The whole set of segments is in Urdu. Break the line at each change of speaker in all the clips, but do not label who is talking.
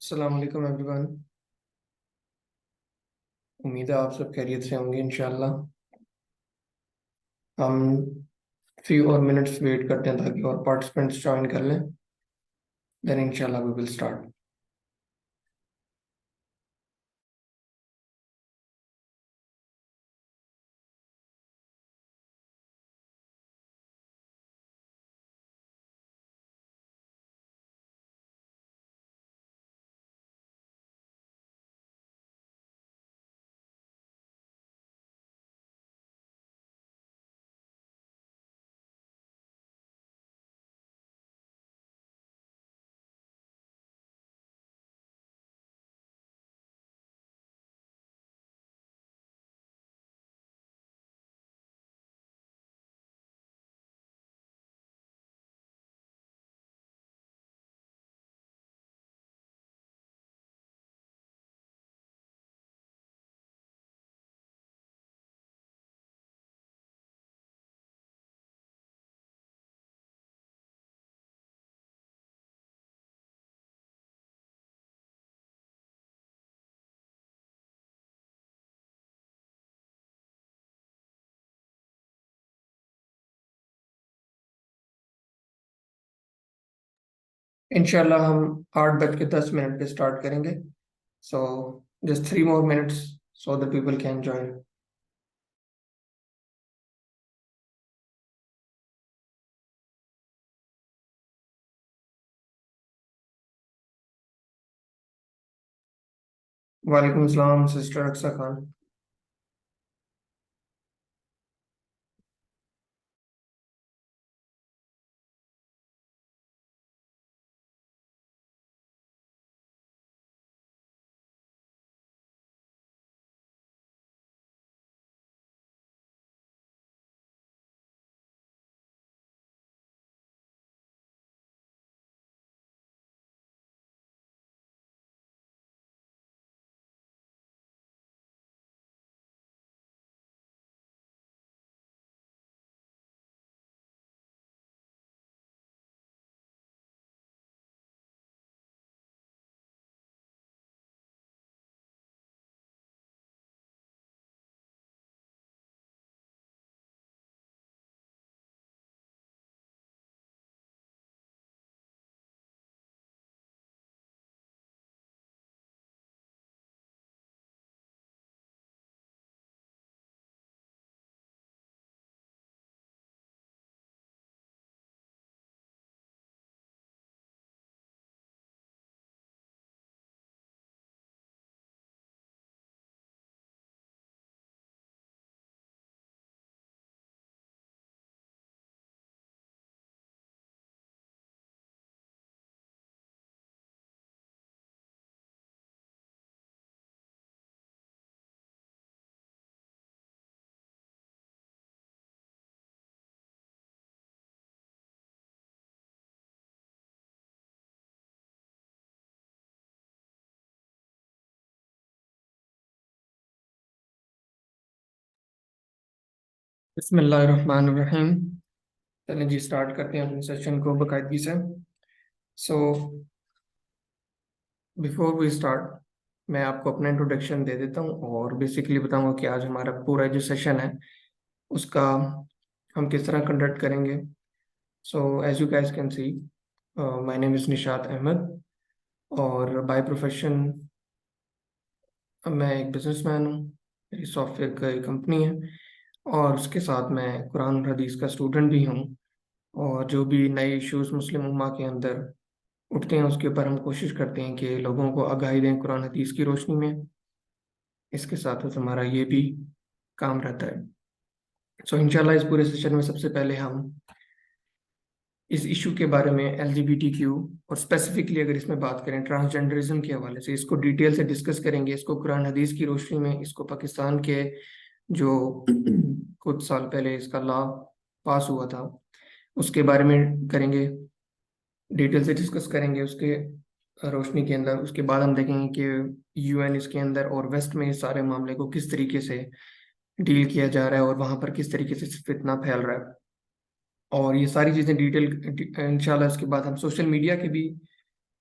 السلام علیکم ایوری ون۔ امید ہے آپ سب خیریت سے ہوں گے انشاءاللہ۔ ہم فیو اور منٹس ویٹ کرتے ہیں تاکہ اور پارٹیسپینٹس جوائن کر لیں، دین انشاءاللہ وی ول اسٹارٹ۔ انشاءاللہ ہم 8:10 پہ اسٹارٹ کریں گے، so just 3 more minutes so that people can join۔ وعلیکم السلام سسٹر اقصی خان۔ بسم اللہ الرحمن الرحیم۔ چلیں جی اسٹارٹ کرتے ہیں اپنے سیشن کو باقاعدگی سے۔ سو بیفور وی اسٹارٹ میں آپ کو اپنا انٹروڈکشن دے دیتا ہوں اور بیسیکلی بتاؤں گا کہ آج ہمارا پورا جو سیشن ہے اس کا ہم کس طرح کنڈکٹ کریں گے۔ So as you guys can see my name is Nishat Ahmed, اور بائی پروفیشن میں ایک بزنس مین ہوں، میری سافٹ ویئر کی کمپنی ہے، اور اس کے ساتھ میں قرآن اور حدیث کا اسٹوڈنٹ بھی ہوں، اور جو بھی نئے ایشوز مسلم امہ کے اندر اٹھتے ہیں اس کے اوپر ہم کوشش کرتے ہیں کہ لوگوں کو آگاہی دیں قرآن حدیث کی روشنی میں۔ اس کے ساتھ ہمارا یہ بھی کام رہتا ہے۔ سو انشاءاللہ اس پورے سیشن میں سب سے پہلے ہم اس ایشو کے بارے میں LGBTQ اور اسپیسیفکلی اگر اس میں بات کریں ٹرانسجنڈرزم کے حوالے سے اس کو ڈیٹیل سے ڈسکس کریں گے، اس کو قرآن حدیث کی روشنی میں، اس کو پاکستان کے جو کچھ سال پہلے اس کا لا پاس ہوا تھا اس کے بارے میں کریں گے، ڈیٹیل سے ڈسکس کریں گے اس کے روشنی کے اندر۔ اس کے بعد ہم دیکھیں گے کہ UN اس کے اندر اور ویسٹ میں اس سارے معاملے کو کس طریقے سے ڈیل کیا جا رہا ہے اور وہاں پر کس طریقے سے فتنہ پھیل رہا ہے، اور یہ ساری چیزیں ڈیٹیل انشاءاللہ۔ اس کے بعد ہم سوشل میڈیا کے بھی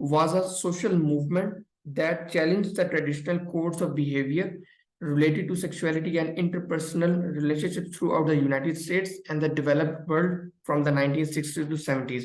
was a social movement that challenged the traditional codes of behavior related to sexuality and interpersonal relationships throughout the United States and the developed world from the 1960s to 70s.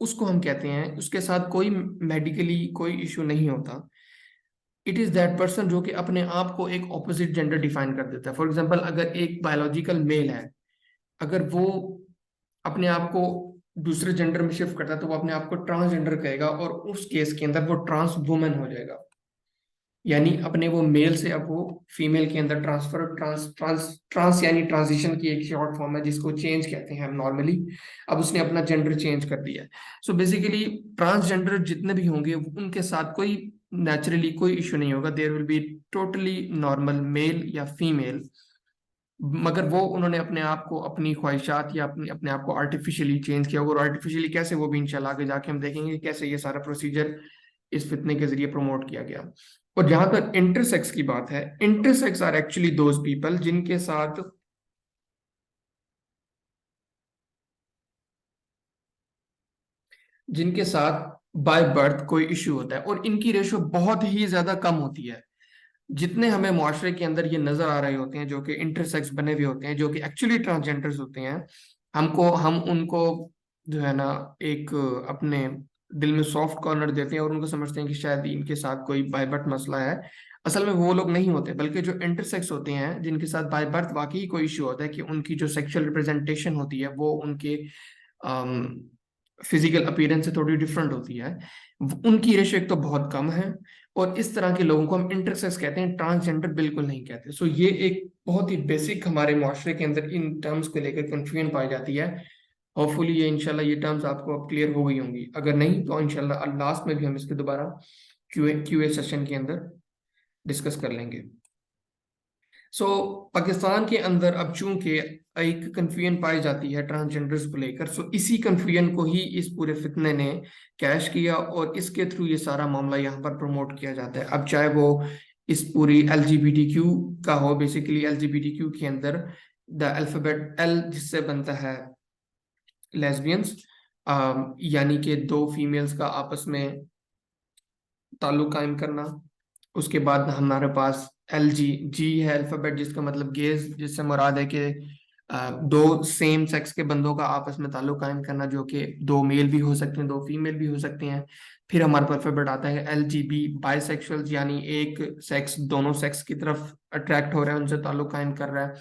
اس کو ہم کہتے ہیں اس کے ساتھ کوئی میڈیکلی کوئی ایشو نہیں ہوتا. اٹ از دیٹ پرسن جو کہ اپنے آپ کو ایک اپوزٹ جینڈر ڈیفائن کر دیتا ہے. فار ایگزامپل اگر ایک بایولوجیکل میل ہے، اگر وہ اپنے آپ کو دوسرے جینڈر میں شفٹ کرتا ہے تو وہ اپنے آپ کو ٹرانسجینڈر کہے گا، اور اس کیس کے اندر وہ ٹرانس وومن ہو جائے گا. یعنی اپنے وہ میل سے اب وہ فیمیل کے اندر ٹرانسفر، ٹرانس یعنی ٹرانزیشن کی ایک شارٹ فارم ہے جس کو چینج کہتے ہیں ہم نارملی. اب اس نے اپنا جینڈر چینج کر دیا ہے. سو بیسیکلی ٹرانسجینڈر جتنے بھی ہوں گے ان کے ساتھ کوئی نیچرلی کوئی ایشو نہیں ہوگا. دیر ول بی ٹوٹلی نارمل میل یا فیمیل، مگر وہ انہوں نے اپنے آپ کو اپنی خواہشات یا اپنے آپ کو آرٹیفیشلی چینج کیا ہوگا. اور آرٹیفیشلی کیسے، وہ بھی انشاءاللہ آگے جا کے ہم دیکھیں گے کیسے یہ سارا پروسیجر اس فتنے کے ذریعے پروموٹ کیا گیا. اور جہاں تک انٹرسیکس کی بات ہے، intersex are actually those people جن کے ساتھ بائی برتھ کوئی ایشو ہوتا ہے، اور ان کی ریشو بہت ہی زیادہ کم ہوتی ہے. جتنے ہمیں معاشرے کے اندر یہ نظر آ رہے ہوتے ہیں جو کہ انٹرسیکس بنے ہوئے ہوتے ہیں، جو کہ ایکچولی ٹرانسجینڈرز ہوتے ہیں، ہم ان کو جو ہے نا ایک اپنے دل میں سافٹ کارنر دیتے ہیں اور ان کو سمجھتے ہیں کہ شاید ان کے ساتھ کوئی بائی برتھ مسئلہ ہے. اصل میں وہ لوگ نہیں ہوتے، بلکہ جو انٹرسیکس ہوتے ہیں جن کے ساتھ بائی برتھ واقعی کوئی ایشو ہوتا ہے کہ ان کی جو سیکشل ریپرزنٹیشن ہوتی ہے وہ ان کے فزیکل اپیرنس سے تھوڑی ڈفرنٹ ہوتی ہے، ان کی ریشو ایک تو بہت کم ہے. اور اس طرح کے لوگوں کو ہم انٹرسیکس کہتے ہیں، ٹرانسجینڈر بالکل نہیں کہتے. سو یہ ایک بہت ہی بیسک ہمارے معاشرے کے اندر ان ٹرمز کو لے کر کنفیوژن پائی جاتی ہے. ہوپ فلی یہ انشاءاللہ یہ ٹرمز آپ کو اب کلیئر ہو گئی ہوں گی. اگر نہیں تو انشاءاللہ لاسٹ میں بھی ہم اس کے دوبارہ کیو اے سیشن کے اندر ڈسکس کر لیں گے. سو پاکستان کے اندر اب چونکہ ایک کنفیوژن پائی جاتی ہے ٹرانسجینڈرز کو لے کر، سو اسی کنفیوژن کو ہی اس پورے فتنے نے کیش کیا اور اس کے تھرو یہ سارا معاملہ یہاں پر پروموٹ کیا جاتا ہے. اب چاہے وہ اس پوری L G B T Q کا ہو، basically L G B T Q کے اندر دا الفابیٹ ایل جس سے بنتا ہے لیسبینس، یعنی کہ دو فیمیلز کا آپس میں تعلق قائم کرنا. اس کے بعد ہمارے پاس ایل جی جی ہے الفابیٹ جس کا مطلب گیز، جس سے مراد ہے کہ دو سیم سیکس کے بندوں کا آپس میں تعلق قائم کرنا، جو کہ دو میل بھی ہو سکتے ہیں دو فیمیل بھی ہو سکتے ہیں. پھر ہمارے پاس الفابیٹ آتا ہے L G B bisexual, یعنی ایک سیکس دونوں سیکس کی طرف اٹریکٹ ہو رہا ہے، ان سے تعلق قائم کر رہا ہے.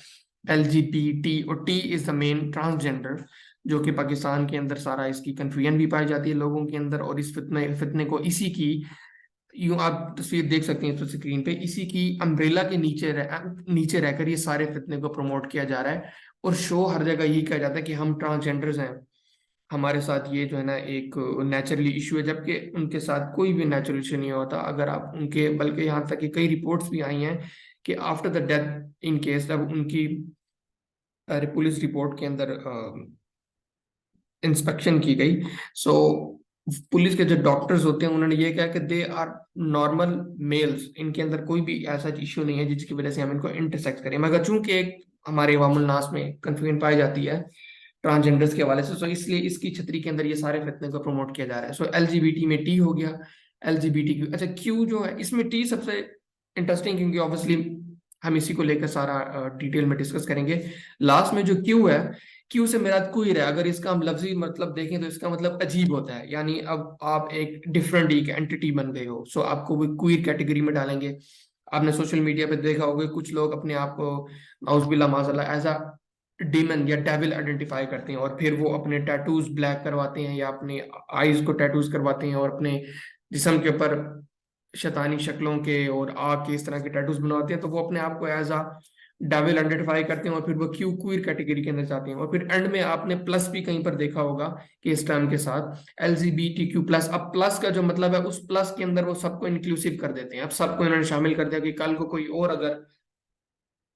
ایل جی پی ٹی، اور ٹی از دا مین ٹرانسجینڈر، جو کہ پاکستان کے اندر سارا اس کی کنفیوژن بھی پائی جاتی ہے لوگوں کے اندر. اور اس فتنے کو اسی کی، یوں آپ تصویر دیکھ سکتے ہیں تو اسکرین پہ، اسی کی امبریلا کے نیچے رہ کر یہ سارے فتنے کو پروموٹ کیا جا رہا ہے. اور شو ہر جگہ یہی کہا جاتا ہے کہ ہم ٹرانسجینڈرز ہیں، ہمارے ساتھ یہ جو ہے نا ایک نیچرلی ایشو ہے، جبکہ ان کے ساتھ کوئی بھی نیچرل ایشو نہیں ہوتا. اگر آپ ان کے، بلکہ یہاں تک کہ کئی رپورٹس بھی آئی ہیں کہ after the death in case, جب ان کی پولیس رپورٹ کے اندر انسپیکشن کی گئی، سو پولیس کے جو ڈاکٹرز ہوتے ہیں انہوں نے یہ کہا کہ دے آر نارمل میلز، ان کے اندر کوئی بھی ایسا ایشو نہیں ہے جس کی وجہ سے ہم ان کو انٹرسیکٹ کریں. مگر چونکہ ایک ہمارے عوام الناس میں کنفیوژن پائی جاتی ہے ٹرانسجینڈرز کے حوالے سے، سو اس لیے اس کی چھتری کے اندر یہ سارے فتنے کو پروموٹ کیا جا رہا ہے. So L G B T میں ٹی ہو گیا، L G B T Q. اچھا کیو جو ہے اس میں ٹی سب سے انٹرسٹنگ، کیونکہ آبویسلی ہم اسی کو لے کر سارا ڈیٹیل میں ڈسکس کریں گے. لاسٹ میں جو کیو ہے، کیو سے مراد کوئر ہے. اگر اس کا ہم لفظی مطلب دیکھیں تو اس کا مطلب عجیب ہوتا ہے، یعنی اب آپ ایک ڈفرنٹ ایک اینٹی بن گئے ہو، سو آپ کو وہ کوئر کیٹیگری میں ڈالیں گے. آپ نے سوشل میڈیا پہ دیکھا ہوگا کچھ لوگ اپنے آپ کو نعوذ باللہ معاذ اللہ ایز اے ڈیمن یا ڈیول آئیڈینٹیفائی کرتے ہیں، اور پھر وہ اپنے ٹیٹوز بلیک کرواتے ہیں یا اپنے آئیز کو ٹیٹوز کرواتے ہیں اور اپنے جسم کے اوپر شیطانی شکلوں کے اور آگ کے اس طرح کے ٹیٹوز بنواتے ہیں. تو وہ اپنے آپ کو ایز اے ڈیول آئیڈینٹیفائی کرتے ہیں اور پھر وہ کوئر کیٹیگری کے اندر جاتے ہیں. اور پھر اینڈ میں آپ نے پلس بھی کہیں پر دیکھا ہوگا کہ اس ٹرم کے ساتھ ایل جی بی ٹی کیو پلس. اب پلس کا جو مطلب ہے اس پلس کے اندر وہ سب کو انکلوسیو کر دیتے ہیں. اب سب کو انہوں نے شامل کر دیا کہ کل کو کوئی اور اگر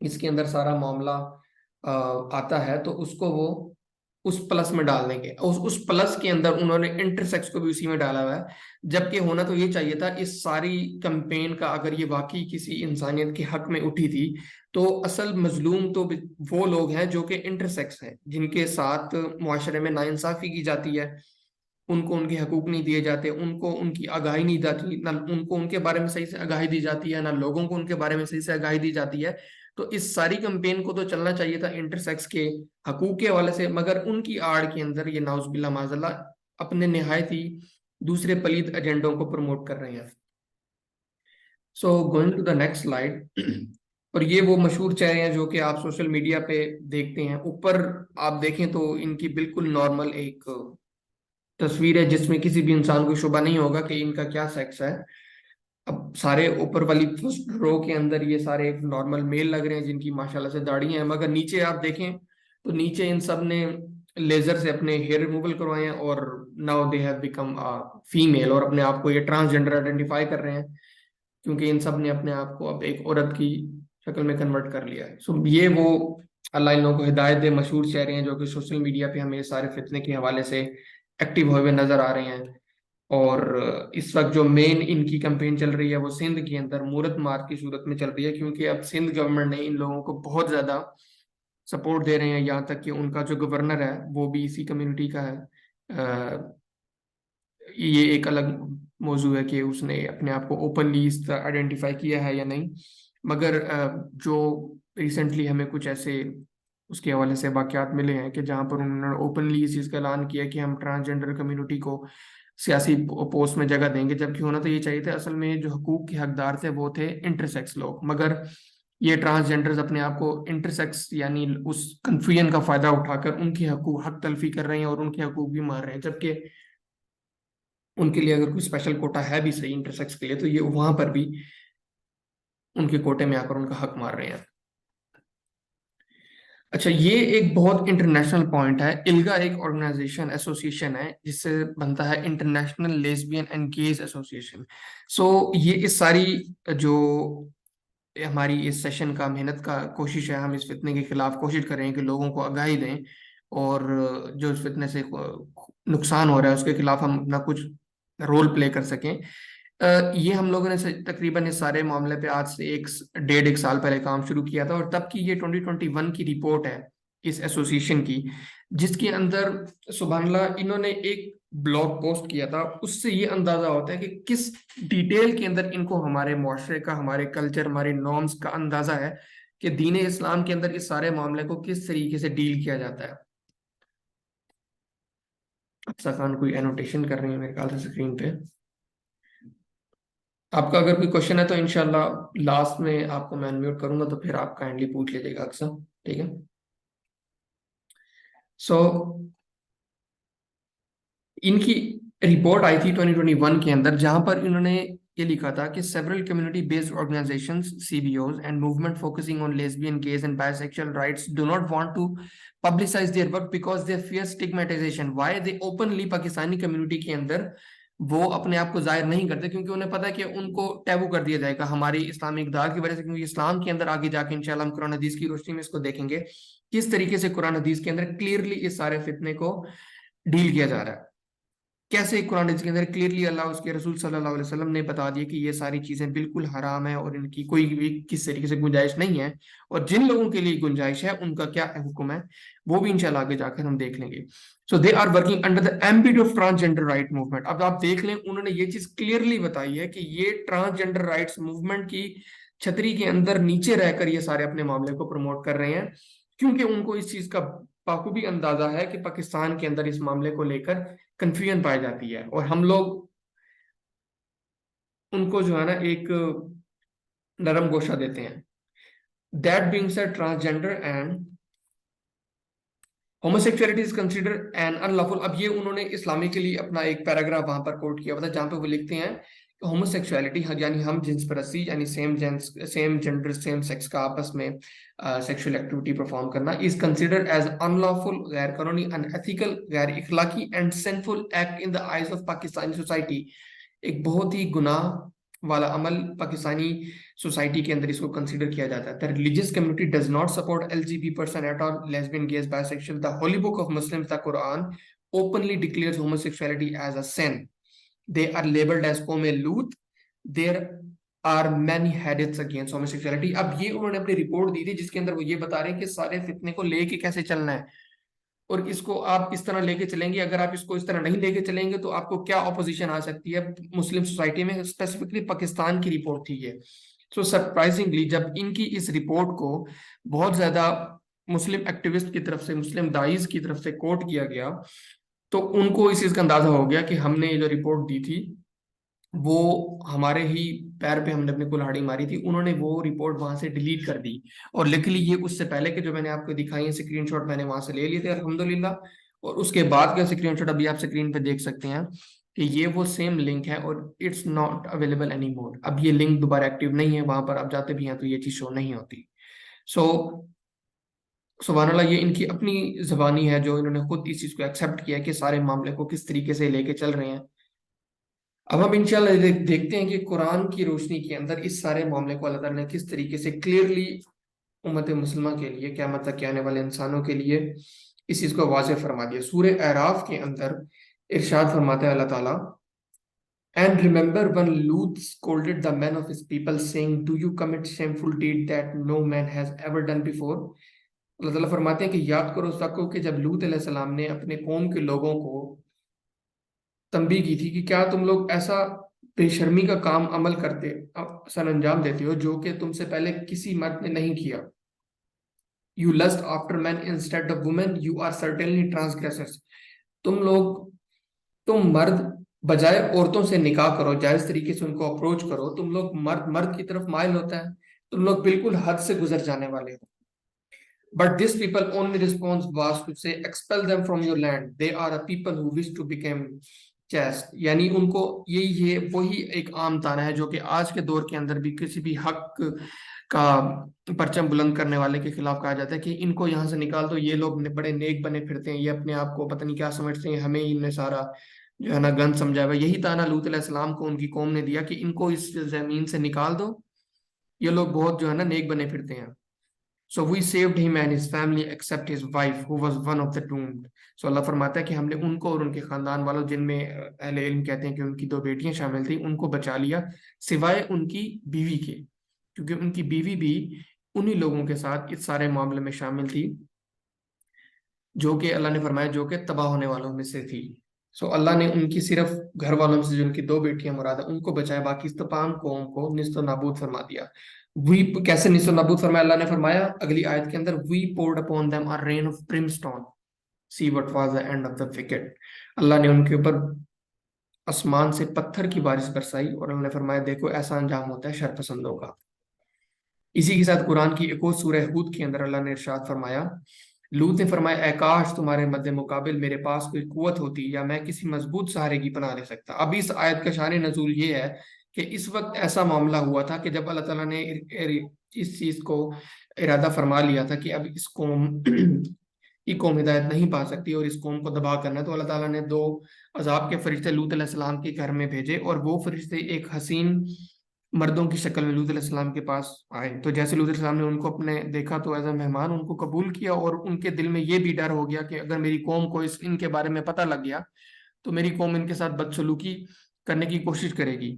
اس کے اندر سارا معاملہ آتا ہے تو اس کو وہ اس پلس میں ڈال دیں گے. اس پلس کے اندر انہوں نے انٹرسیکس کو بھی اسی میں ڈالا ہوا ہے، جبکہ ہونا تو یہ چاہیے تھا اس ساری کمپین کا، اگر یہ واقعی کسی انسانیت کے حق میں اٹھی تھی تو اصل مظلوم تو وہ لوگ ہیں جو کہ انٹرسیکس ہیں، جن کے ساتھ معاشرے میں ناانصافی کی جاتی ہے، ان کو ان کے حقوق نہیں دیے جاتے، ان کو ان کی آگاہی نہیں جاتی، نہ ان کو ان کے بارے میں صحیح سے آگاہی دی جاتی ہے، نہ لوگوں کو ان کے بارے میں صحیح سے آگاہی دی جاتی ہے. تو اس ساری کمپین کو تو چلنا چاہیے تھا انٹرسیکس کے حقوق کے حوالے سے، مگر ان کی آڑ کے اندر یہ نعوذ باللہ معاذ اللہ اپنے نہایت ہی دوسرے پلید ایجنڈوں کو پروموٹ کر رہے ہیں. So going to the next slide. اور یہ وہ مشہور چہرے ہیں جو کہ آپ سوشل میڈیا پہ دیکھتے ہیں. اوپر آپ دیکھیں تو ان کی بالکل نارمل ایک تصویر ہے جس میں کسی بھی انسان کو شبہ نہیں ہوگا کہ ان کا کیا سیکس ہے. اب سارے اوپر والی فرسٹ رو کے اندر یہ سارے نارمل میل لگ رہے ہیں جن کی ماشاءاللہ سے داڑھی ہیں، مگر نیچے آپ دیکھیں تو نیچے ان سب نے لیزر سے اپنے ہیئر ریموول کروائے ہیں اور now they have become female, اور اپنے آپ کو یہ ٹرانسجنڈر آئیڈینٹیفائی کر رہے ہیں کیونکہ ان سب نے اپنے آپ کو اب ایک عورت کی شکل میں کنورٹ کر لیا ہے. سو یہ وہ اللہ ان لوگوں کو ہدایت دے مشہور چہرے ہیں جو کہ سوشل میڈیا پہ ہمیں سارے فتنے کے حوالے سے ایکٹیو ہوئے نظر آ رہے ہیں. اور اس وقت جو مین ان کی کمپین چل رہی ہے وہ سندھ کے اندر مورت مار کی صورت میں چل رہی ہے، کیونکہ اب سندھ گورنمنٹ نے ان لوگوں کو بہت زیادہ سپورٹ دے رہے ہیں، یہاں تک کہ ان کا جو گورنر ہے وہ بھی اسی کمیونٹی کا ہے. یہ ایک الگ موضوع ہے کہ اس نے اپنے آپ کو اوپنلی اس طرح آئیڈینٹیفائی کیا ہے یا نہیں، مگر جو ریسنٹلی ہمیں کچھ ایسے اس کے حوالے سے واقعات ملے ہیں کہ جہاں پر انہوں نے اوپنلی اس چیز کا اعلان کیا کہ ہم ٹرانسجنڈر کمیونٹی کو سیاسی پوسٹ میں جگہ دیں گے، جبکہ ہونا تو یہ چاہیے تھا. اصل میں جو حقوق کے حقدار تھے وہ تھے انٹرسیکس لوگ، مگر یہ ٹرانسجنڈرز اپنے آپ کو انٹرسیکس یعنی اس کنفیوژن کا فائدہ اٹھا کر ان کی حق تلفی کر رہے ہیں اور ان کے حقوق بھی مار رہے ہیں، جبکہ ان کے لیے اگر کوئی اسپیشل کوٹا ہے بھی صحیح انٹرسیکس کے لیے تو یہ وہاں پر بھی ان کے کوٹے میں آ کر ان کا حق مار رہے ہیں. اچھا، یہ ایک بہت انٹرنیشنل پوائنٹ ہے. الگا ایک آرگنائزیشن ایسوسیشن ہے جس سے بنتا ہے international lesbian and gays association. So یہ اس ساری جو ہماری اس سیشن کا محنت کا کوشش ہے، ہم اس فتنے کے خلاف کوشش کریں کہ لوگوں کو آگاہی دیں اور جو اس فتنے سے نقصان ہو رہا ہے اس کے خلاف ہم اپنا کچھ رول پلے کر سکیں. یہ ہم لوگوں نے تقریباً اس سارے معاملے پہ آج سے ڈیڑھ ایک سال پہلے کام شروع کیا تھا، اور تب کی یہ 2021 کی رپورٹ ہے اس ایسوسیشن کی، جس کے اندر سبحان اللہ انہوں نے ایک بلاگ پوسٹ کیا تھا. اس سے یہ اندازہ ہوتا ہے کہ کس ڈیٹیل کے اندر ان کو ہمارے معاشرے کا، ہمارے کلچر، ہمارے نارمز کا اندازہ ہے کہ دین اسلام کے اندر اس سارے معاملے کو کس طریقے سے ڈیل کیا جاتا ہے. افسا خان کوئی اینوٹیشن کر رہی ہے میرے خیال سے اسکرین پہ. آپ کا اگر کوئی کوشچن ہے تو انشاءاللہ لاسٹ میں آپ کو میں انمیوٹ کروں گا تو پھر آپ کائنڈلی پوچھ لیجیے گا اکثر، ٹھیک ہے. سو ان کی رپورٹ آئی تھی 2021 کے اندر، جہاں پر انہوں نے یہ لکھا تھا کہ several community based organizations CBOs and movement focusing on lesbian, gays and bisexual rights do not want to publicize their work because they fear stigmatization. Why they openly Pakistani community کے اندر وہ اپنے آپ کو ظاہر نہیں کرتے کیونکہ انہیں پتا ہے کہ ان کو ٹیبو کر دیا جائے گا ہماری اسلامی اقدار کی وجہ سے، کیونکہ اسلام کے اندر آگے جا کے انشاءاللہ ہم قرآن حدیث کی روشنی میں اس کو دیکھیں گے کس طریقے سے قرآن حدیث کے اندر کلیئرلی اس سارے فتنے کو ڈیل کیا جا رہا ہے. کیسے قرآن حدیث کے اندر کلیئرلی اللہ اس کے رسول صلی اللہ علیہ وسلم نے بتا دیا کہ یہ ساری چیزیں بالکل حرام ہیں اور ان کی کوئی بھی کس طریقے سے گنجائش نہیں ہے، اور جن لوگوں کے لیے گنجائش ہے ان کا کیا حکم ہے وہ بھی انشاءاللہ آگے جا کر ہم دیکھ لیں گے. So they are working under the ambit of transgender right movement. اب آپ دیکھ لیں انہوں نے یہ چیز کلیئرلی بتائی ہے کہ یہ ٹرانسجنڈر رائٹس موومنٹ کی چھتری کے اندر نیچے رہ کر یہ سارے اپنے معاملے کو پروموٹ کر رہے ہیں، کیونکہ ان کو اس چیز کا بخوبی اندازہ ہے کہ پاکستان کے اندر اس معاملے کو لے کر کنفیوژن پائی جاتی ہے اور ہم لوگ ان کو جو ہے نا ایک نرم گوشہ دیتے ہیں. That being said, transgender and homosexuality is considered an unlawful. اب یہ انہوں نے اسلامکلی اپنا ایک پیراگراف وہاں پر کوٹ کیا ہوا تھا جہاں پہ وہ لکھتے ہیں کہ ہوموسیکسولیٹی یعنی ہم جنس پرستی یعنی سیم جنڈر سیم سیکس کا آپس میں سیکشل ایکٹیویٹی پرفارم کرنا is considered as unlawful، غیر قانونی، unethical، غیر اخلاقی and sinful act in the eyes of Pakistani society. ایک بہت ہی گناہ والا عمل پاکستانی سوسائٹی کے اندر اس کو کنسیڈر کیا جاتا ہے. The religious community does not support LGBT person at all, lesbian, gays, bisexual. The Holy Book of Muslims, the Quran, openly declares homosexuality as a sin. They are labeled as قوم لوط. There are many hadiths against homosexuality. اب یہ انہوں نے اپنی رپورٹ دی تھی جس کے اندر وہ یہ بتا رہے ہیں کہ سارے فتنے کو لے کے کیسے چلنا ہے، اور اس کو آپ اس طرح لے کے چلیں گے. اگر آپ اس کو اس طرح نہیں لے کے چلیں گے تو آپ کو کیا اپوزیشن آ سکتی ہے مسلم سوسائٹی میں. اسپیسیفکلی پاکستان کی رپورٹ تھی یہ. سو سرپرائزنگلی جب ان کی اس رپورٹ کو بہت زیادہ مسلم ایکٹیوسٹ کی طرف سے، مسلم دائز کی طرف سے کوٹ کیا گیا، تو ان کو اس چیز کا اندازہ ہو گیا کہ ہم نے یہ جو رپورٹ دی تھی وہ ہمارے ہی پیر پہ ہم نے اپنی کلہاڑی ماری تھی. انہوں نے وہ رپورٹ وہاں سے ڈیلیٹ کر دی. اور لکلی یہ اس سے پہلے کہ جو میں نے آپ کو دکھائی ہے اسکرین شاٹ میں نے وہاں سے لے لیے تھے الحمدللہ. اور اس کے بعد کا اسکرین شاٹ ابھی آپ اسکرین پہ دیکھ سکتے ہیں کہ یہ وہ سیم لنک ہے اور it's not available any more. اب یہ لنک دوبارہ ایکٹیو نہیں ہے، وہاں پر آپ جاتے بھی ہیں تو یہ چیز شو نہیں ہوتی. سو سبحان اللہ، یہ ان کی اپنی زبانی ہے جو انہوں نے خود اس چیز کو ایکسیپٹ کیا کہ سارے معاملے کو کس طریقے سے لے کے چل رہے ہیں. اب ہم انشاءاللہ دیکھتے ہیں کہ قرآن کی روشنی کے اندر اس سارے معاملے کو اللہ تعالیٰ نے کس طریقے سے کلیئرلی امت مسلمہ کے لیے، قیامت تک کے آنے والے انسانوں کے لیے اس چیز کو واضح فرما دیا. سورہ اعراف کے اندر ارشاد فرماتا ہے اللہ تعالیٰ، And remember when Lut scolded the men of his people saying, Do you commit shameful deed that no man has ever done before? اللہ تعالیٰ فرماتے ہیں کہ یاد کرو اس وقت کو کہ جب لوط علیہ السلام نے اپنے قوم کے لوگوں کو تنبیہ کی تھی کہ کیا تم لوگ ایسا بے شرمی کا کام عمل کرتے، سر انجام دیتے ہو جو کہ تم سے پہلے کسی مرد نے نہیں کیا. You lust after men instead of women, you are certainly transgressors. تم مرد بجائے عورتوں سے نکاح کرو، جائز طریقے سے ان کو اپروچ کرو. تم لوگ مرد کی طرف مائل ہوتا ہے، تم لوگ بالکل حد سے گزر جانے والے ہو. But this people only response was to say, expel them from your land. They are a people who wish to become chaste. یعنی ان کو یہ وہی ایک عام طعنہ ہے جو کہ آج کے دور کے اندر بھی کسی بھی حق کا پرچم بلند کرنے والے کے خلاف کہا جاتا ہے کہ ان کو یہاں سے نکال دو، یہ لوگ بڑے نیک بنے پھرتے ہیں، یہ اپنے آپ کو پتہ نہیں کیا سمجھتے ہیں، ہمیں ان نے سارا جو ہے نا گند سمجھا ہوا. یہی طعنہ لوط علیہ السلام کو ان کی قوم نے دیا کہ ان کو اس زمین سے نکال دو، یہ لوگ بہت جو ہے نا نیک بنے پھرتے ہیں. So we saved him and his family except his wife who was one of the doomed. So اللہ فرماتا ہے کہ ہم نے ان کو اور ان کے خاندان والوں، جن میں اہل علم کہتے ہیں کہ ان کی 2 بیٹیاں شامل تھیں، ان کو بچا لیا سوائے ان کی بیوی کے، کیونکہ ان کی بیوی بھی انہی لوگوں کے ساتھ اس سارے معاملے میں شامل تھی جو کہ اللہ نے فرمایا جو کہ تباہ ہونے والوں میں سے تھی. سو اللہ نے ان کی صرف گھر والوں میں سے جو ان کی 2 بیٹیاں مراد ہیں ان کو بچایا، باقی اس تمام قوم کو نیست و نابود فرما دیا. کیسے نیست و نابود فرمایا؟ اللہ نے فرمایا اگلی آیت کے اندر، we poured upon them a rain of brimstone, see what was the end of the wicked. اللہ نے ان کے اوپر آسمان سے پتھر کی بارش برسائی اور اللہ نے فرمایا دیکھو ایسا انجام ہوتا ہے شر پسندوں کا. اسی کے ساتھ قرآن کی ایک اور سورہ ہود کے اندر اللہ نے ارشاد فرمایا، لوط نے فرمایا اے کاش تمہارے مد مقابل میرے پاس کوئی قوت ہوتی یا میں کسی مضبوط سہارے کی پناہ لے سکتا. اب اس آیت کا شان نزول یہ ہے کہ اس وقت ایسا معاملہ ہوا تھا کہ جب اللہ تعالیٰ نے اس چیز کو ارادہ فرما لیا تھا کہ اب اس قوم یہ قوم ہدایت نہیں پا سکتی اور اس قوم کو دبا کرنا ہے، تو اللہ تعالیٰ نے 2 عذاب کے فرشتے لوط علیہ السلام کے گھر میں بھیجے اور وہ فرشتے ایک حسین مردوں کی شکل میں لوط علیہ السلام کے پاس آئے. تو جیسے لوط علیہ السلام نے ان کو اپنے دیکھا تو ایز اے مہمان ان کو قبول کیا اور ان کے دل میں یہ بھی ڈر ہو گیا کہ اگر میری قوم کو ان کے بارے میں پتہ لگ گیا تو میری قوم ان کے ساتھ بدسلوکی کرنے کی کوشش کرے گی.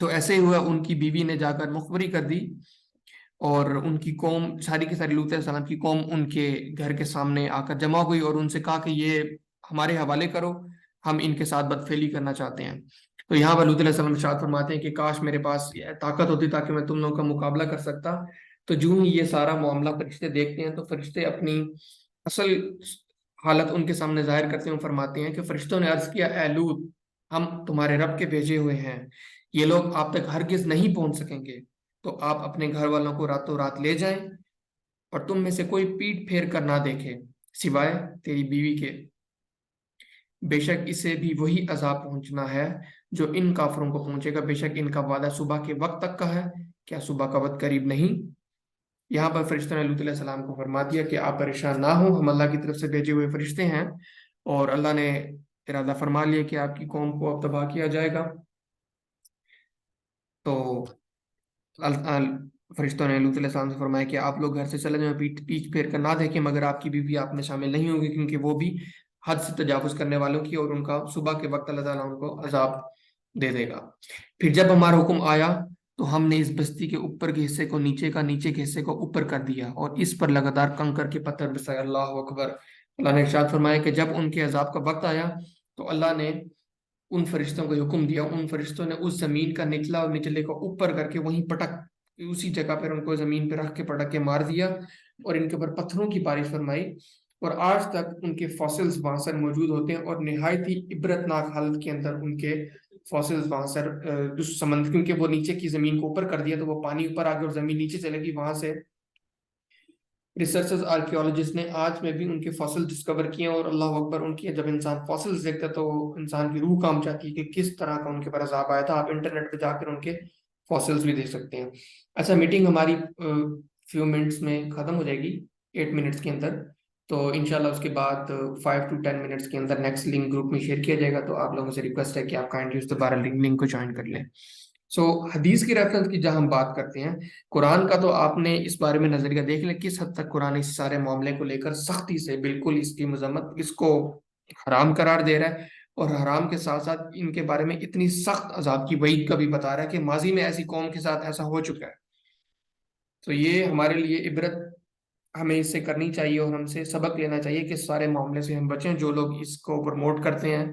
تو ایسے ہی ہوا، ان کی بیوی نے جا کر مخبری کر دی اور ان کی قوم ساری کی ساری لوط علیہ السلام کی قوم ان کے گھر کے سامنے آ کر جمع ہوئی اور ان سے کہا کہ یہ ہمارے حوالے کرو، ہم ان کے ساتھ بدفعلی کرنا چاہتے ہیں. تو یہاں پر لوط علیہ السلام ارشاد فرماتے ہیں کہ کاش میرے پاس طاقت ہوتی تاکہ میں تم لوگوں کا مقابلہ کر سکتا. تو جو ہی یہ سارا معاملہ فرشتے دیکھتے ہیں تو فرشتے اپنی اصل حالت ان کے سامنے ظاہر کرتے ہیں، فرماتے ہیں کہ فرشتوں نے عرض کیا اے لوط، ہم تمہارے رب کے بھیجے ہوئے ہیں، یہ لوگ آپ تک ہرگز نہیں پہنچ سکیں گے، تو آپ اپنے گھر والوں کو راتوں رات لے جائیں اور تم میں سے کوئی پیٹ پھیر کر نہ دیکھے سوائے تیری بیوی کے، بے شک اسے بھی وہی عذاب پہنچنا ہے جو ان کافروں کو پہنچے گا، بے شک ان کا وعدہ صبح کے وقت تک کا ہے، کیا صبح کا وقت قریب نہیں. یہاں پر فرشتوں نے لوط علیہ السلام کو فرما دیا کہ آپ پریشان نہ ہوں، ہم اللہ کی طرف سے بھیجے ہوئے فرشتے ہیں اور اللہ نے ارادہ فرما لیا کہ آپ کی قوم کو اب تباہ کیا جائے گا. تو فرشتوں نے لوط علیہ السلام سے فرمایا کہ آپ لوگ گھر سے چلے جائیں، پیچھ پھیر کر نہ دیکھیں، مگر آپ کی بیوی آپ میں شامل نہیں ہوگی کیونکہ وہ بھی حد سے تجاوز کرنے والوں کی، اور ان کا صبح کے وقت اللہ تعالیٰ ان کو عذاب دے دے گا. پھر جب ہمارا حکم آیا تو ہم نے اس بستی کے اوپر کے حصے کو نیچے کے حصے کو اوپر کر دیا اور اس پر لگاتار کنکر کے پتھر برسائے. اللہ اکبر. اللہ نے ارشاد فرمایا کہ جب ان کے عذاب کا وقت آیا تو اللہ نے ان فرشتوں کو حکم دیا، ان فرشتوں نے اس زمین کا نچلا اور نچلے کو اوپر کر کے وہیں پٹک، اسی جگہ پر ان کو زمین پہ رکھ کے پٹک کے مار دیا، اور ان کے اوپر پتھروں کی بارش فرمائی، اور آج تک ان کے فاسلز وہاں پر موجود ہوتے ہیں، اور نہایت ہی عبرتناک حالت کے اندر ان کے فاسلز وہاں سے اس سمندر، کیونکہ وہ نیچے کی زمین کو اوپر کر دیا تو وہ پانی اوپر آ گیا اور زمین نیچے چلے گی، وہاں سے ریسرچرز آرکیولوجسٹ نے آج میں بھی ان کے فاسل ڈسکور کیے ہیں، اور اللہ اکبر، ان کی جب انسان فاسلز دیکھتا ہے تو انسان کی روح کام جاتی ہے کہ کس طرح کا ان کے پر عذاب آیا تھا۔ آپ انٹرنیٹ پہ جا کر ان کے فاسلز بھی دیکھ سکتے ہیں۔ اچھا، میٹنگ ہماری فیو منٹس میں ختم ہو جائے گی، 8 منٹس کے اندر، تو انشاءاللہ اس کے بعد 5 to 10 منٹس کے اندر نیکسٹ لنک گروپ میں شیئر کیا جائے گا، تو آپ لوگوں سے ریکویسٹ ہے کہ آپ کائنڈلی اس دوبارہ لنک کو جوائن کر لیں۔ سو حدیث کی ریفرنس کی جہاں ہم بات کرتے ہیں، قرآن کا تو آپ نے اس بارے میں نظریہ دیکھ لیں کس حد تک قرآن اس سارے معاملے کو لے کر سختی سے بالکل اس کی مذمت، اس کو حرام قرار دے رہا ہے، اور حرام کے ساتھ ساتھ ان کے بارے میں اتنی سخت عذاب کی وعید کا بھی بتا رہا ہے کہ ماضی میں ایسی قوم کے ساتھ ایسا ہو چکا ہے۔ تو یہ ہمارے لیے عبرت ہمیں اس سے کرنی چاہیے، اور ہم سے سبق لینا چاہیے کہ اس سارے معاملے سے ہم بچیں۔ جو لوگ اس کو پروموٹ کرتے ہیں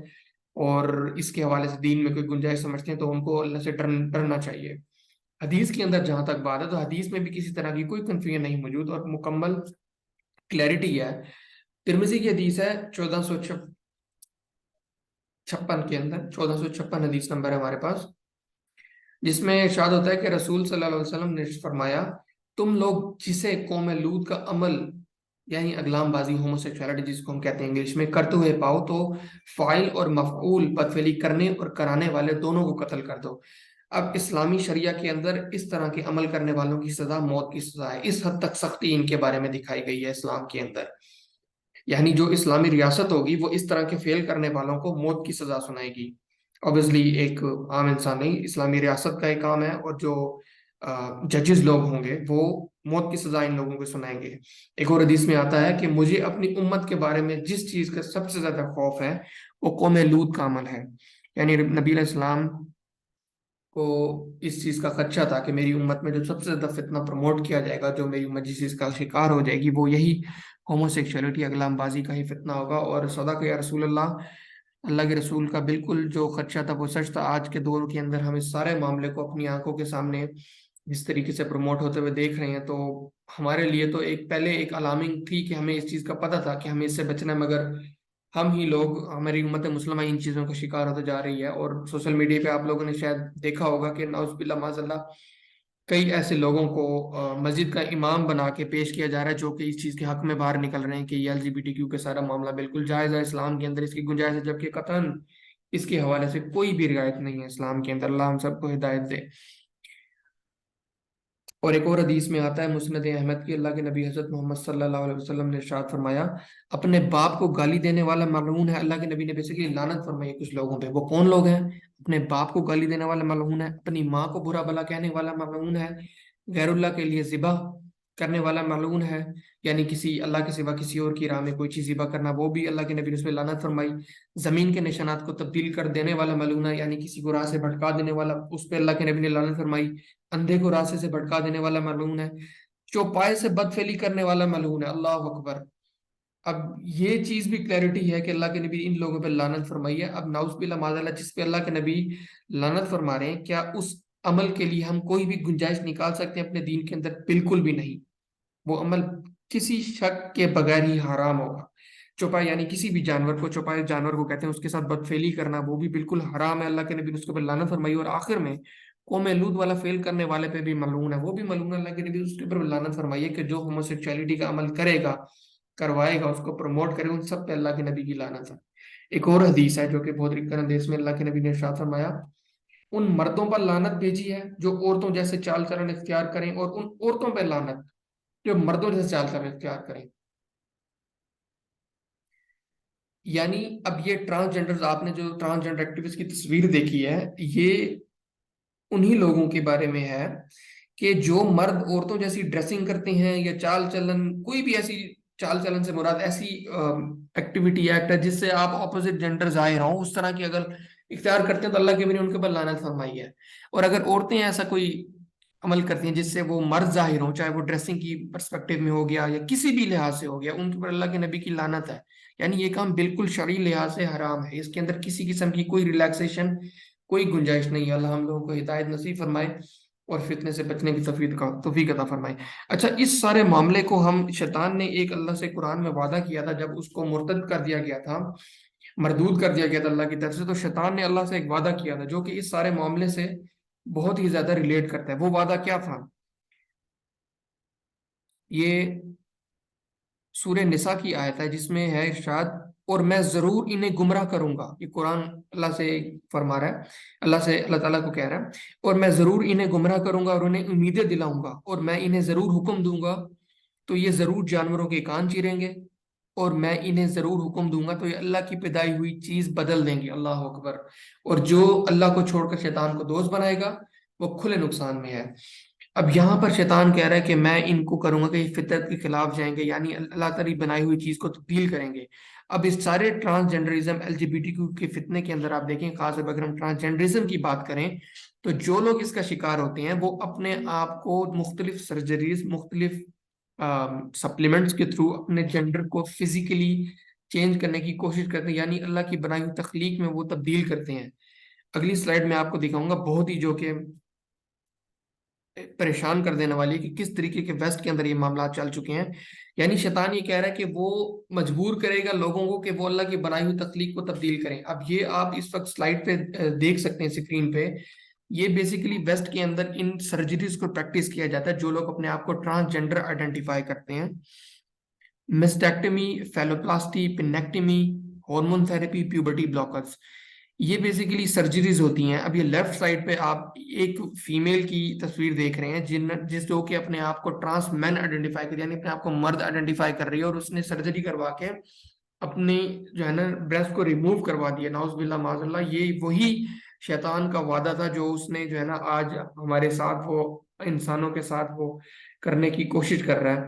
اور اس کے حوالے سے دین میں کوئی گنجائش سمجھتے ہیں تو ان کو اللہ سے ڈرنا چاہیے۔ حدیث کے اندر جہاں تک بات ہے تو حدیث میں بھی کسی طرح کی کوئی کنفیوژن نہیں موجود اور مکمل کلیئرٹی ہے۔ ترمذی کی حدیث ہے 1456 کے اندر، 1456 حدیث نمبر ہے ہمارے پاس، جس میں ارشاد ہوتا ہے کہ رسول صلی اللہ علیہ وسلم نے فرمایا، تم لوگ جسے قوم لوط کا عمل یعنی اگلام بازی، ہوموسیکشوالٹی جس کو ہم کہتے ہیں انگلش میں، کرتے ہوئے پاؤ تو فاعل اور مفعول، بدفعلی کرنے اور کرانے والے دونوں کو قتل کر دو۔ اب اسلامی شریعہ کے اندر اس طرح کے عمل کرنے والوں کی سزا موت کی سزا ہے، اس حد تک سختی ان کے بارے میں دکھائی گئی ہے اسلام کے اندر، یعنی جو اسلامی ریاست ہوگی وہ اس طرح کے فیل کرنے والوں کو موت کی سزا سنائے گی۔ اوبیسلی ایک عام انسان نہیں، اسلامی ریاست کا ایک کام ہے، اور جو ججز لوگ ہوں گے وہ موت کی سزا ان لوگوں کو سنائیں گے۔ ایک اور حدیث میں آتا ہے کہ مجھے اپنی امت کے بارے میں جس چیز کا سب سے زیادہ خوف ہے وہ قوم لوط کا عمل ہے، یعنی نبی علیہ السلام کو اس چیز کا خدشہ تھا کہ میری امت میں جو سب سے زیادہ فتنہ پروموٹ کیا جائے گا، جو میری امت جس چیز کا شکار ہو جائے گی، وہ یہی ہوموسیکشوالٹی، اغلام بازی کا ہی فتنہ ہوگا۔ اور صدق یا رسول اللہ، اللہ کے رسول کا بالکل جو خدشہ تھا وہ سچ تھا۔ آج کے دور کے اندر ہم اس سارے معاملے کو اپنی آنکھوں کے سامنے جس طریقے سے پروموٹ ہوتے ہوئے دیکھ رہے ہیں، تو ہمارے لیے تو پہلے ایک الارمنگ تھی کہ ہمیں اس چیز کا پتہ تھا کہ ہمیں اس سے بچنا ہے، مگر ہم ہی لوگ، ہماری امت مسلمہ ان چیزوں کا شکار ہوتے جا رہی ہے۔ اور سوشل میڈیا پہ آپ لوگوں نے شاید دیکھا ہوگا کہ نعوذ باللہ معاذ اللہ کئی ایسے لوگوں کو مسجد کا امام بنا کے پیش کیا جا رہا ہے جو کہ اس چیز کے حق میں باہر نکل رہے ہیں کہ یہ LGBTQ کا سارا معاملہ بالکل جائز ہے، اسلام کے اندر اس کی گنجائش ہے، جبکہ قطعاً اس کے حوالے سے کوئی بھی رعایت نہیں ہے اسلام کے اندر۔ اللہ ہم سب کو ہدایت دے۔ اور ایک اور حدیث میں آتا ہے مسند احمد کی، اللہ کے نبی حضرت محمد صلی اللہ علیہ وسلم نے ارشاد فرمایا، اپنے باپ کو گالی دینے والا ملعون ہے۔ اللہ کے نبی نے بیسیکلی لعنت فرمائی کچھ لوگوں پہ، وہ کون لوگ ہیں؟ اپنے باپ کو گالی دینے والا ملعون ہے، اپنی ماں کو برا بھلا کہنے والا ملعون ہے، غیر اللہ کے لیے ذبح کرنے والا ملعون ہے، یعنی کسی اللہ کے سوا کسی اور کی راہ میں کوئی چیز ذبح کرنا، وہ بھی اللہ کے نبی نے اس پہ لعنت فرمائی۔ زمین کے نشانات کو تبدیل کر دینے والا ملعون ہے، یعنی کسی کو راہ سے بھٹکا دینے والا، اس پہ اللہ کے نبی نے لعنت فرمائی۔ اندھے کو راستے سے بھٹکا دینے والا ملعون ہے، چوپائے سے بدفعلی کرنے والا ملعون ہے۔ اللہ اکبر! اب یہ چیز بھی کلیئرٹی ہے کہ اللہ کے نبی ان لوگوں پہ لعنت فرمائی ہے۔ اب نعوذ باللہ معاذ اللہ، جس پہ اللہ کے نبی لعنت فرما رہے ہیں، کیا اس عمل کے لیے ہم کوئی بھی گنجائش نکال سکتے ہیں اپنے دین کے اندر؟ بالکل بھی نہیں۔ وہ عمل کسی شک کے بغیر ہی حرام ہوگا۔ چوپائے یعنی کسی بھی جانور کو، چوپائے جانور کو کہتے ہیں، اس کے ساتھ بدفعلی کرنا وہ بھی بالکل حرام ہے۔ اللہ کے نبی نے اس کے اوپر لعنت فرمائی، اور آخر میں قوم لوط والا فیل کرنے والے پہ بھی ملعون ہے، وہ بھی ملعون ہے۔ اللہ کے نبی اس کے اوپر لعنت فرمائی ہے کہ جو ہوموسیکشوالٹی کا عمل کرے گا، کروائے گا، اس کو پروموٹ کرے، ان سب پہ اللہ کے نبی کی لعنت ہے۔ ایک اور حدیث ہے جو کہ بہت رکن حدیث میں اللہ کے نبی نے ارشاد فرمایا، ان مردوں پر لعنت بھیجی ہے جو عورتوں جیسے چال چلن اختیار کریں، اور ان عورتوں پہ لعنت جو مردوں جیسے چال چلن اختیار کریں۔ یعنی اب یہ ٹرانسجنڈر، آپ نے جو ٹرانسجنڈر ایکٹیوسٹ کی تصویر دیکھی ہے، یہ انہی لوگوں کے بارے میں ہے کہ جو مرد عورتوں جیسی ڈریسنگ کرتے ہیں یا چال چلن، کوئی بھی ایسی چال چلن سے مراد ایسی ایکٹیویٹی ایکٹ ہے جس سے آپ اپوزٹ جینڈر ظاہر ہوں، اس طرح کی اگر اختیار کرتے ہیں تو اللہ کے بھی نے ان کے اوپر لعنت فرمائی ہے۔ اور اگر عورتیں ایسا کوئی عمل کرتی ہیں جس سے وہ مرد ظاہر ہوں، چاہے وہ ڈریسنگ کی پرسپیکٹو میں ہو گیا یا کسی بھی لحاظ سے ہو گیا، ان کے اوپر اللہ کے نبی کی لعنت ہے۔ یعنی یہ کام بالکل شرعی لحاظ سے حرام ہے، اس کے اندر کسی قسم کی کوئی ریلیکسیشن، کوئی گنجائش نہیں ہے۔ اللہ ہم لوگوں کو ہدایت نصیب فرمائے اور فتنے سے بچنے کی توفیق عطا فرمائے۔ اچھا، اس سارے معاملے کو شیطان نے ایک اللہ سے قرآن میں وعدہ کیا تھا، جب اس کو مرتد کر دیا گیا تھا، مردود کر دیا گیا تھا اللہ کی طرف سے، تو شیطان نے اللہ سے ایک وعدہ کیا تھا جو کہ اس سارے معاملے سے بہت ہی زیادہ ریلیٹ کرتا ہے۔ وہ وعدہ کیا تھا؟ یہ سورہ نساء کی آیت ہے جس میں ہے ارشاد، اور میں ضرور انہیں گمراہ کروں گا۔ یہ قرآن اللہ سے فرما رہا ہے، اللہ تعالیٰ کو کہہ رہا ہے، اور میں ضرور انہیں گمراہ کروں گا اور انہیں امیدیں دلاؤں گا، اور میں انہیں ضرور حکم دوں گا تو یہ ضرور جانوروں کے کان چیریں گے، اور میں انہیں ضرور حکم دوں گا تو یہ اللہ کی پیدائی ہوئی چیز بدل دیں گے۔ اللہ اکبر۔ اور جو اللہ کو چھوڑ کر شیطان کو دوست بنائے گا وہ کھلے نقصان میں ہے۔ اب یہاں پر شیطان کہہ رہا ہے کہ میں ان کو کروں گا کہ یہ فطرت کے خلاف جائیں گے، یعنی اللہ تعالی بنائی ہوئی چیز کو تبدیل کریں گے۔ اب اس سارے ٹرانسجنڈرزم، LGBTQ کے فتنے کے اندر آپ دیکھیں، خاص طور پر اگر ہم ٹرانسجنڈرزم کی بات کریں تو جو لوگ اس کا شکار ہوتے ہیں وہ اپنے آپ کو مختلف سرجریز، مختلف سپلیمنٹس کے تھرو اپنے جینڈر کو فزیکلی چینج کرنے کی کوشش کرتے ہیں، یعنی اللہ کی بنائی ہوئی تخلیق میں وہ تبدیل کرتے ہیں۔ اگلی سلائیڈ میں آپ کو دکھاؤں گا، بہت ہی جو کہ پریشان کر دینے والی ہے کہ کس طریقے کے ویسٹ کے اندر یہ معاملات چل چکے ہیں۔ یعنی شیطان یہ کہہ رہا ہے کہ وہ مجبور کرے گا لوگوں کو کہ وہ اللہ کی بنائی ہوئی تخلیق کو تبدیل کریں۔ اب یہ آپ اس وقت سلائیڈ پہ دیکھ سکتے ہیں اسکرین پہ، یہ بیسیکلی ویسٹ کے اندر ان سرجریز کو پریکٹس کیا جاتا ہے، جو لوگ اپنے آپ کو ٹرانسجنڈر آئیڈینٹیفائی کرتے ہیں۔ مسٹیکٹمی، فیلوپلاسٹی، پینیکٹمی، ہارمون تھراپی، پیوبرٹی بلاکرز، یہ بیسیکلی سرجریز ہوتی ہیں۔ اب یہ لیفٹ سائڈ پہ آپ ایک فیمیل کی تصویر دیکھ رہے ہیں جو کہ اپنے آپ کو ٹرانس مین آئیڈینٹیفائی کر، یعنی اپنے آپ کو مرد آئیڈینٹیفائی کر رہی ہے، اور اس نے سرجری کروا کے اپنی جو ہے نا بریسٹ کو ریموو کروا دیا، نعوذ باللہ معاذ اللہ۔ یہ وہی شیطان کا وعدہ تھا جو اس نے جو ہے نا آج ہمارے ساتھ، وہ انسانوں کے ساتھ وہ کرنے کی کوشش کر رہا ہے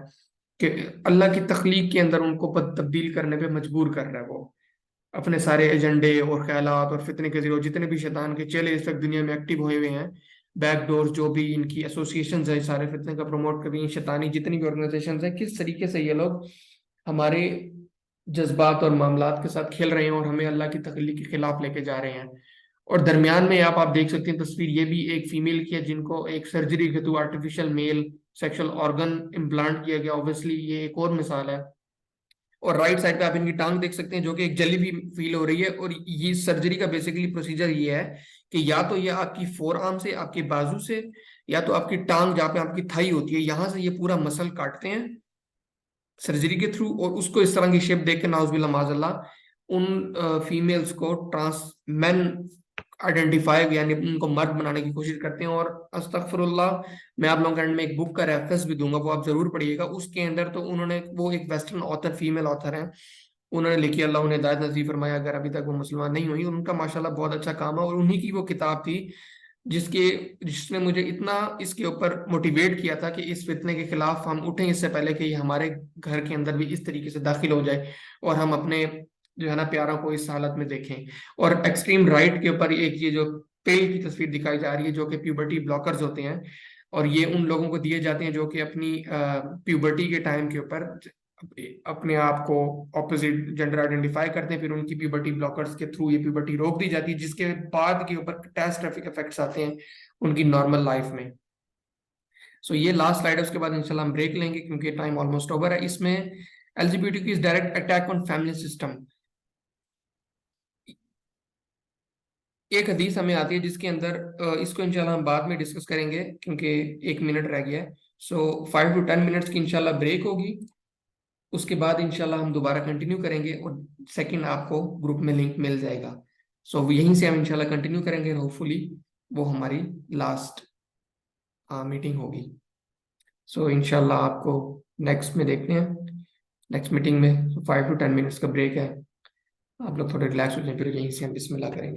کہ اللہ کی تخلیق کے اندر ان کو تبدیل کرنے پہ مجبور کر رہا ہے۔ وہ اپنے سارے ایجنڈے اور خیالات اور فتنے کے ذریعے جتنے بھی شیطان کے چیلے اس تک دنیا میں ایکٹیو ہوئے ہوئے ہیں، بیک ڈورز جو بھی ان کی ایسوسیشنز ہیں سارے فتنے کا پروموٹ کر رہی ہیں، شیطانی جتنی بھی آرگنائزیشنز ہیں، کس طریقے سے یہ لوگ ہمارے جذبات اور معاملات کے ساتھ کھیل رہے ہیں اور ہمیں اللہ کی تخلیق کے خلاف لے کے جا رہے ہیں۔ اور درمیان میں آپ دیکھ سکتے ہیں تصویر، یہ بھی ایک فیمیل کی ہے جن کو ایک سرجری کے تھرو آرٹیفیشل میل سیکشل آرگن امپلانٹ کیا گیا۔ اوبویسلی یہ ایک اور مثال ہے۔ اور رائٹ سائڈ پہ آپ ان کی ٹانگ دیکھ سکتے ہیں جو کہ ایک جلی بھی فیل ہو رہی ہے، اور یہ سرجری کا بیسیکلی پروسیجر یہ ہے کہ یا تو یہ آپ کی فور آرم سے، آپ کے بازو سے، یا تو آپ کی ٹانگ جہاں پہ آپ کی تھائی ہوتی ہے یہاں سے یہ پورا مسل کاٹتے ہیں سرجری کے تھرو، اور اس کو اس طرح کی شیپ دیکھ کے نعوذ باللہ معاذ اللہ ان فیمیلز کو ٹرانس مین آئیڈینٹیفائی، یعنی ان کو مرد بنانے کی کوشش کرتے ہیں۔ اور استغفر اللہ، میں آپ لوگوں کے اینڈ میں ایک بک کا ریفرنس بھی دوں گا، وہ آپ ضرور پڑھیے گا۔ اس کے اندر تو انہوں نے، وہ ایک ویسٹرن آتھر، فیمیل آتھر ہیں، انہوں نے لکھی، اللہ انہیں ہدایت نصیب فرمایا اگر ابھی تک وہ مسلمان نہیں ہوئی، ان کا ماشاءاللہ بہت اچھا کام ہے، اور انہی کی وہ کتاب تھی جس نے مجھے اتنا اس کے اوپر موٹیویٹ کیا تھا کہ اس فتنے کے خلاف ہم اٹھیں اس سے پہلے کہ یہ ہمارے گھر کے اندر بھی اس طریقے سے داخل ہو جائے اور ہم اپنے جو ہے نا پیاروں کو اس حالت میں دیکھیں۔ اور ایکسٹریم رائٹ کے اوپر ایک یہ جو پیل کی تصویر دکھائی جا رہی ہے جو کہ پیوبرٹی بلاکرز ہوتے ہیں، اور یہ ان لوگوں کو دیے جاتے ہیں جو کہ اپنی پیوبرٹی کے ٹائم کے اوپر اپنے آپ کو اپوزٹ جنڈر آئیڈینٹیفائی کرتے ہیں، پھر ان کی پیوبرٹی بلاکرز کے تھرو یہ پیوبرٹی روک دی جاتی ہے، جس کے بعد کے اوپر کیٹاسٹرافک افیکٹس آتے ہیں ان کی نارمل لائف میں۔ سو یہ لاسٹ سلائیڈ ہے، اس کے بعد انشاءاللہ ہم بریک لیں گے کیونکہ ٹائم آلموسٹ اوور ہے۔ اس میں LGBTQ is direct attack on family system، ایک حدیث ہمیں آتی ہے جس کے اندر اس کو انشاءاللہ ہم بعد میں ڈسکس کریں گے کیونکہ 1 منٹ رہ گیا ہے۔ سو 5 to 10 منٹس کی انشاءاللہ بریک ہوگی، اس کے بعد انشاءاللہ ہم دوبارہ کنٹینیو کریں گے، اور سیکنڈ آپ کو گروپ میں لنک مل جائے گا۔ سو یہیں سے ہم انشاءاللہ کنٹینیو کریں گے، ہوپ فلی وہ ہماری لاسٹ میٹنگ ہوگی۔ سو انشاءاللہ آپ کو نیکسٹ میں دیکھتے ہیں، نیکسٹ میٹنگ میں 5 to 10 منٹس کا بریک ہے، آپ لوگ تھوڑے ریلیکس ہو جائیں، پھر یہیں سے ہم بسم اللہ کریں گے۔